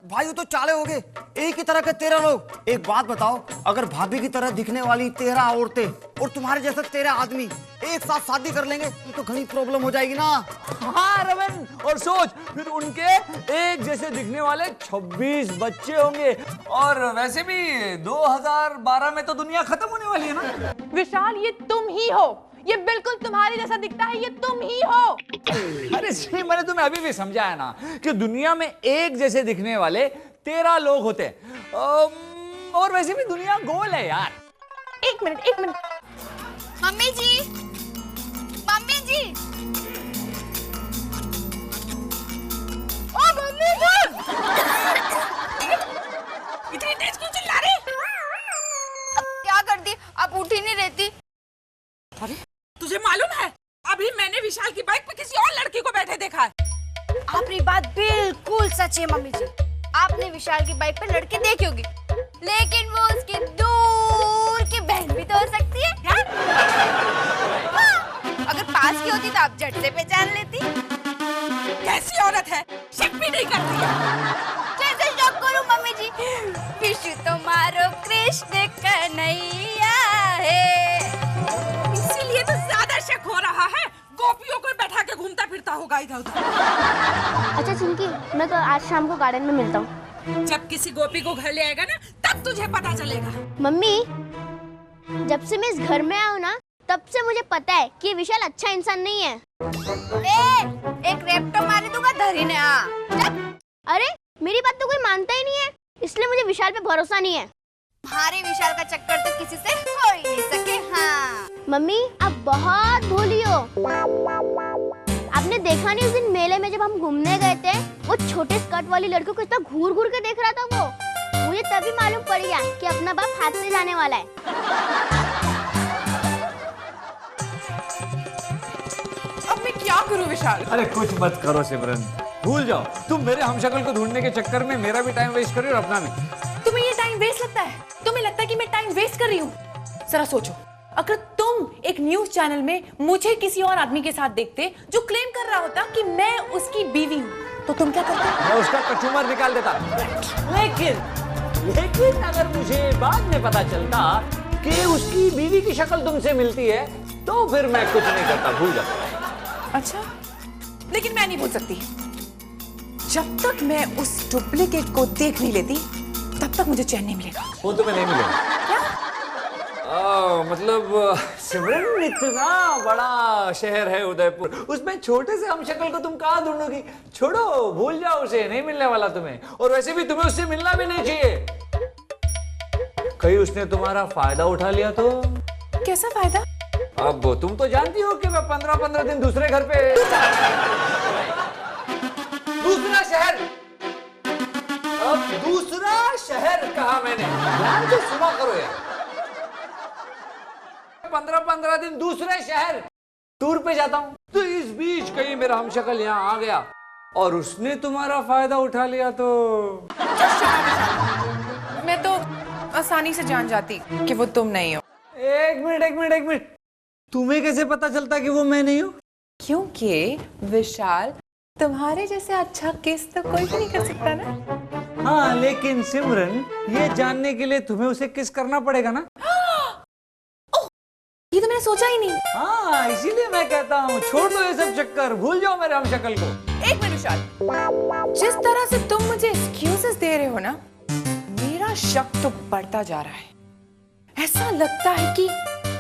भाई तो चाले हो गए, एक ही तरह के 13 लोग। एक बात बताओ, अगर भाभी की तरह दिखने वाली 13 औरतें और तुम्हारे जैसे 13 आदमी एक साथ शादी कर लेंगे तो घनी प्रॉब्लम हो जाएगी ना। हाँ रमन, और सोच फिर उनके एक जैसे दिखने वाले 26 बच्चे होंगे। और वैसे भी 2012 में तो दुनिया खत्म होने वाली है ना। विशाल, ये तुम ही हो, ये बिल्कुल तुम्हारे जैसा दिखता है, ये तुम ही हो। अरे जी, मैंने तुम्हें अभी भी समझाया ना कि दुनिया में एक जैसे दिखने वाले 13 लोग होते हैं। और वैसे भी दुनिया गोल है यार। एक मिनट। मम्मी जी, मम्मी जी, ओ मम्मी जी! इतनी तेज क्यों चिल्ला रही? अब क्या करती, अब उठ ही नहीं रहती। अरे तुझे मालूम है, अभी मैंने विशाल की बाइक पे किसी और लड़की को बैठे देखा है। आपकी बात बिल्कुल सच है मम्मी जी। आपने विशाल की बाइक पे लड़की देखी होगी, लेकिन वो उसकी दूर की बहन भी तो हो सकती है। हाँ? अगर पास की होती तो आप झट से पहचान लेती। कैसी औरत है, शक भी नहीं करती है। कैसे शक करूं मम्मी जी? विशु तुम्हारो कृष्ण कन्हैया है, इसीलिए तो ज्यादा शक हो रहा है। गोपियों को बैठा के घूमता फिरता होगा इधर उधर। अच्छा चिंकी, मैं तो आज शाम को गार्डन में मिलता हूँ। जब किसी गोपी को घर ले आएगा ना, तब तुझे पता चलेगा। मम्मी, जब से मैं इस घर में आया हूँ ना, तब से मुझे पता है कि विशाल अच्छा इंसान नहीं है। एक रेप्टो मारे दूंगा धरी ने। अरे मेरी बात तो कोई मानता ही नहीं है, इसलिए मुझे विशाल पे भरोसा नहीं है। भारी विशाल का चक्कर तो किसी से हो ही नहीं सके। हाँ मम्मी, आप बहुत भोली हो। आपने देखा नहीं, उस दिन मेले में जब हम घूमने गए थे, वो छोटे स्कर्ट वाली लड़की को कितना घूर घूर के देख रहा था वो। मुझे तभी मालूम पड़ गया कि अपना बाप हाथ से जाने वाला है। अब मैं क्या करूं विशाल? अरे कुछ मत करो सिमरन, भूल जाओ। तुम मेरे हमशक्ल को ढूंढने के चक्कर में मेरा भी टाइम वेस्ट कर रही हो और अपना भी। तुम्हें ये टाइम वेस्ट लगता है? तुम्हें लगता है कि मैं टाइम वेस्ट कर रही हूँ? जरा सोचो, अगर तुम एक न्यूज चैनल में मुझे किसी और आदमी के साथ देखते जो क्लेम कर रहा होता कि मैं उसकी बीवी हूँ, तो तुम क्या करते? मैं उसका कचूमर निकाल देता। लेकिन अगर मुझे बाद में पता चलता कि उसकी बीवी की शक्ल तुमसे मिलती है, तो फिर मैं कुछ नहीं करता, भूल जाता। अच्छा, लेकिन मैं नहीं भूल सकती। जब तक मैं उस डुप्लीकेट को देख नहीं लेती, तब तक मुझे चैन नहीं मिलेगा। वो तुम्हें नहीं मिलेगा। क्या? मतलब सिमरन, इतना बड़ा शहर है उदयपुर, उसमें छोटे से हमशक्ल को तुम कहाँ ढूंढोगी? छोड़ो, भूल जाओ उसे, नहीं मिलने वाला तुम्हें। और वैसे भी तुम्हें उससे मिलना भी नहीं चाहिए। कहीं उसने तुम्हारा फायदा उठा लिया तो? कैसा फायदा? अब तुम तो जानती हो कि मैं 15-15 दिन दूसरे घर पे, दूसरा शहर, अब दूसरा शहर कहा मैंने, ध्यान से सुना करो यार। 15-15 दिन दूसरे शहर टूर पे जाता हूँ, तो इस बीच कहीं मेरा हमशक्ल यहाँ आ गया और उसने तुम्हारा फायदा उठा लिया तो? मैं तो आसानी से जान जाती कि वो तुम नहीं हो। एक मिनट, तुम्हें कैसे पता चलता कि वो मैं नहीं हूँ? क्योंकि विशाल, तुम्हारे जैसे अच्छा किस तो कोई भी नहीं कर सकता ना। हाँ, लेकिन सिमरन, ये जानने के लिए तुम्हें उसे किस करना पड़ेगा ना। ये तो मैंने सोचा ही नहीं। हाँ, इसीलिए मैं कहता हूँ, छोड़ दो ये सब चक्कर, भूल जाओ मेरे हमशक्ल को। एक मिनट विशाल, जिस तरह से तुम मुझे एक्सक्यूजेस दे रहे हो ना, मेरा शक तो बढ़ता जा रहा है। ऐसा लगता है कि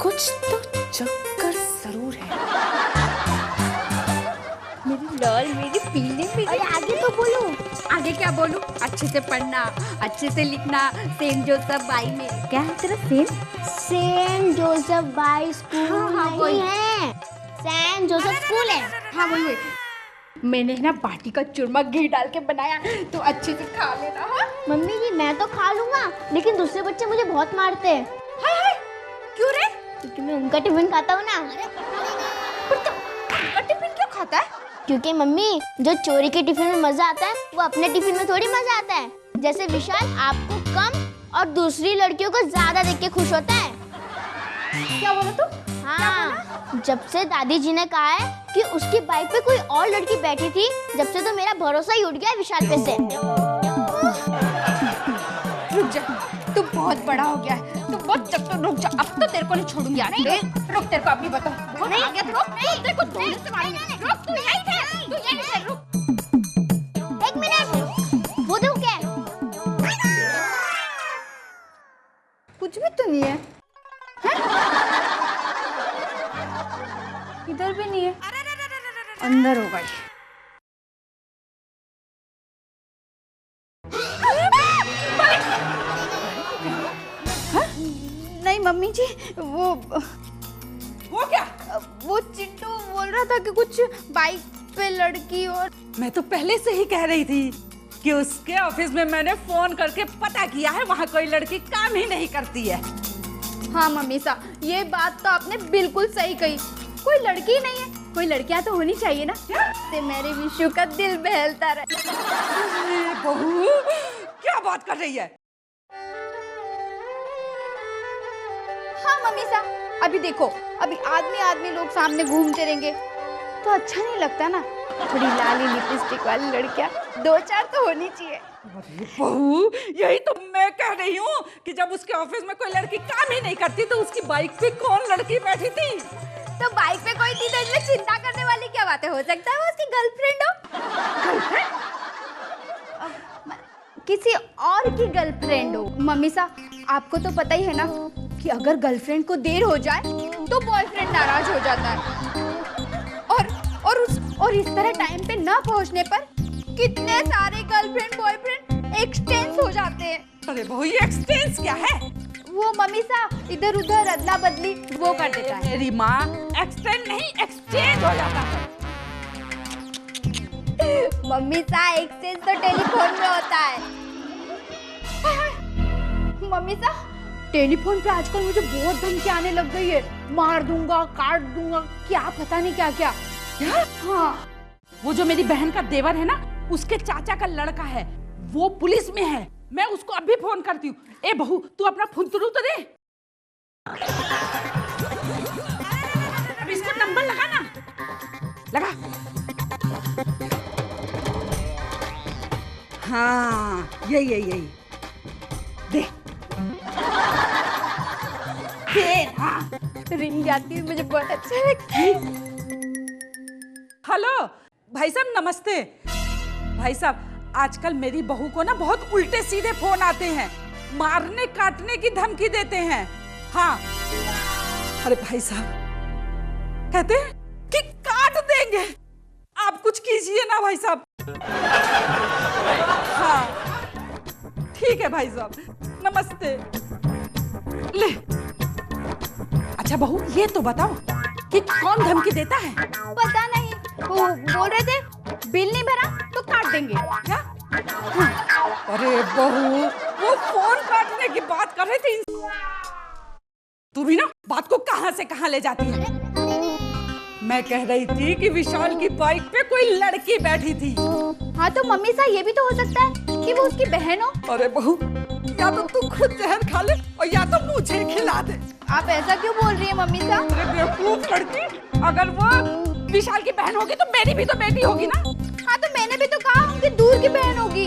कुछ तो चक्कर जरूर है। मेरी लाल, मेरी पीली, मेरी आगे तो बोलो। आगे क्या बोलूं? अच्छे से पढ़ना, अच्छे से लिखना, सेंट जोसेफ बाई में। क्या है तेरा सेंट जोसेफ बाई स्कूल हाँ, नहीं वही है, सेंट जोसेफ स्कूल है। हाँ वही। मैंने ना बाटी का चूरमा घी डाल के बनाया, तो अच्छे से खा लेना। हाँ मम्मी जी, मैं तो खा लूंगा, लेकिन दूसरे बच्चे मुझे बहुत मारते हैं। हाय, क्यों रे? क्योंकि मैं उनका टिफिन खाता हूँ ना। टिफिन क्यों खाता है? क्योंकि मम्मी, जो चोरी के टिफिन में मजा आता है, वो अपने टिफिन में थोड़ी मजा आता है। जैसे विशाल आपको कम और दूसरी लड़कियों को ज्यादा देख के खुश होता है। क्या बोला तू? हाँ, जब से दादी जी ने कहा है कि उसकी बाइक पे कोई और लड़की बैठी थी, जब से तो मेरा भरोसा ही उठ गया है विशाल पे से। रुक जा, तू बहुत बड़ा हो गया है, तू बहुत जब तो रुक जा, अब तो तेरे को नहीं छोड़ूंगी। रुक, तेरे को अभी बता, बहुत आ गया, रुक, तेरे को धोने से मारूंगी। रुक, तू यहीं ठहर, रुक। 1 मिनट, वो देखो क्या है? कुछ भी तो नहीं है, इधर भी नहीं है, अंदर होगा ये। नहीं मम्मी जी, वो क्या? वो चिंटू बोल रहा था कि कुछ बाइक पे लड़की, और मैं तो पहले से ही कह रही थी कि उसके ऑफिस में मैंने फोन करके पता किया है, वहाँ कोई लड़की काम ही नहीं करती है। हाँ मम्मी सा, ये बात तो आपने बिल्कुल सही कही, कोई लड़की ही नहीं है, कोई लड़कियां तो होनी चाहिए ना, से मेरे विशु का दिल बहलता रहे। बहू क्या बात कर रही है? हाँ मम्मी सा, अभी देखो, अभी आदमी लोग सामने घूमते रहेंगे तो अच्छा नहीं लगता ना, थोड़ी लाली लिपस्टिक वाली लड़कियां 2-4 तो होनी चाहिए। अरे बहू, यही तो मैं कह रही हूँ कि जब उसके ऑफिस में कोई लड़की काम ही नहीं करती तो उसकी बाइक पे कौन लड़की बैठी थी? तो बाइक पे कोई थी तो इसमें चिंता करने वाली क्या बात है, हो सकता है वो उसकी गर्लफ्रेंड हो, किसी और की गर्लफ्रेंड हो। मम्मी सा, आपको तो पता ही है ना कि अगर गर्लफ्रेंड को देर हो जाए तो बॉयफ्रेंड नाराज हो जाता है, और इस तरह टाइम पे ना पहुंचने पर कितने सारे गर्लफ्रेंड बॉयफ्रेंड एक्सटेंस हो जाते हैं। अरे बहू, ये एक्सटेंस क्या है? वो मम्मी सा इधर उधर अदला बदली वो कर देता है। मेरी माँ, एक्सटेंड नहीं एक्सचेंज हो जाता है। मम्मी सा, एक्सचेंज तो टेलीफोन में होता है। मम्मी सा, टेलीफोन पे आजकल मुझे बहुत धमकी आने लग गई है, मार दूंगा, काट दूंगा, क्या पता नहीं क्या क्या। हाँ, वो जो मेरी बहन का देवर है ना, उसके चाचा का लड़का है, वो पुलिस में है, मैं उसको अभी फोन करती हूँ। ए बहू, तू अपना फुंतरू तो दे। अब इसको नंबर लगा ना, लगा। हाँ, यही दे। हाँ। रिंग आती है, मुझे बहुत अच्छा लगता है। हेलो भाई साहब, नमस्ते। भाई साहब, आजकल मेरी बहू को ना बहुत उल्टे सीधे फोन आते हैं, मारने काटने की धमकी देते हैं। हाँ, अरे भाई साहब कहते हैं कि काट देंगे, आप कुछ कीजिए ना भाई साहब। हाँ ठीक है भाई साहब, नमस्ते। ले, अच्छा बहू, ये तो बताओ कि कौन धमकी देता है? पता नहीं, वो बोल रहे थे बिल नहीं भरा तो काट देंगे। क्या? अरे बहू, वो फोन काटने की बात कर रही थी। तू भी ना बात को कहां से कहां ले जाती है। मैं कह रही थी कि विशाल की बाइक पे कोई लड़की बैठी थी। हाँ तो मम्मी सा, ये भी तो हो सकता है कि वो उसकी बहन हो। अरे बहू, या तो तू खुद जहर खा ले और या तो मुझे खिला दे। आप ऐसा क्यों बोल रही है मम्मी सा? अरे बेवकूफ लड़की, अगर वो विशाल की बहन होगी तो मेरी भी तो बेटी होगी ना। हाँ तो मैंने भी तो कहा कि दूर की बहन होगी।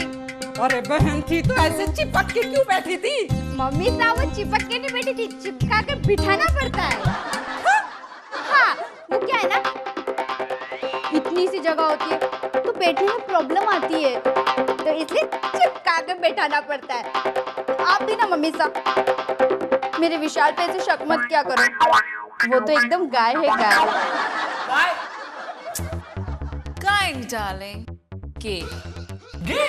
अरे बहन थी तो ऐसे चिपक के क्यों बैठी थी? मम्मी सा, वो चिपक के नहीं बैठी थी, चिपका के बिठाना पड़ता है। हाँ, वो क्या है ना, इतनी सी जगह होती है तो बैठने में प्रॉब्लम आती है, तो इसलिए चिपका के बैठाना पड़ता है। आप भी ना मम्मी सा, मेरे विशाल पे ऐसे शक मत क्या करो, वो तो एकदम गाय है, गाय। Kind darling. Gay. Gay?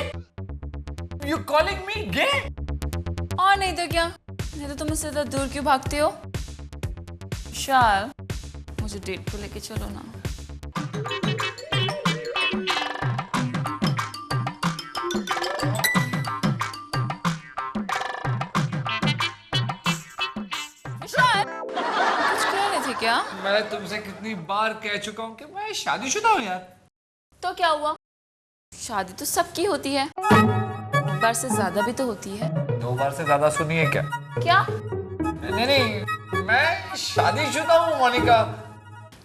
You calling me gay? और नहीं तो क्या, नहीं तो तुम मुझसे इतना दूर क्यों भागते हो? विशाल, मुझे डेट पे लेके चलो ना। विशाल, कुछ कह रहे थे क्या? मैं तुमसे कितनी बार कह चुका हूँ कि मैं शादीशुदा हूँ यार। तो क्या हुआ? शादी तो सबकी होती है, बार से ज्यादा भी तो होती है। 2 बार से ज्यादा सुनिए क्या? क्या? नहीं, मैं शादीशुदा हूँ मोनिका।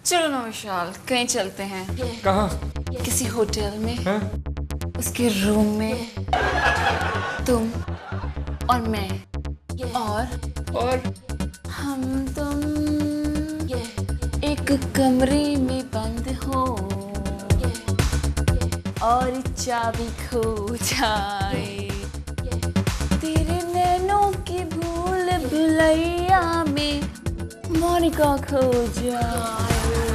चलो ना विशाल, कहीं चलते हैं, कहाँ? किसी होटल में, हाँ? उसके रूम में, तुम और मैं, और हम तुम एक कमरे में बंद हो और चाबी खो जाए, तेरे नैनों की भूल भुलैया में मोनिका खो जाए।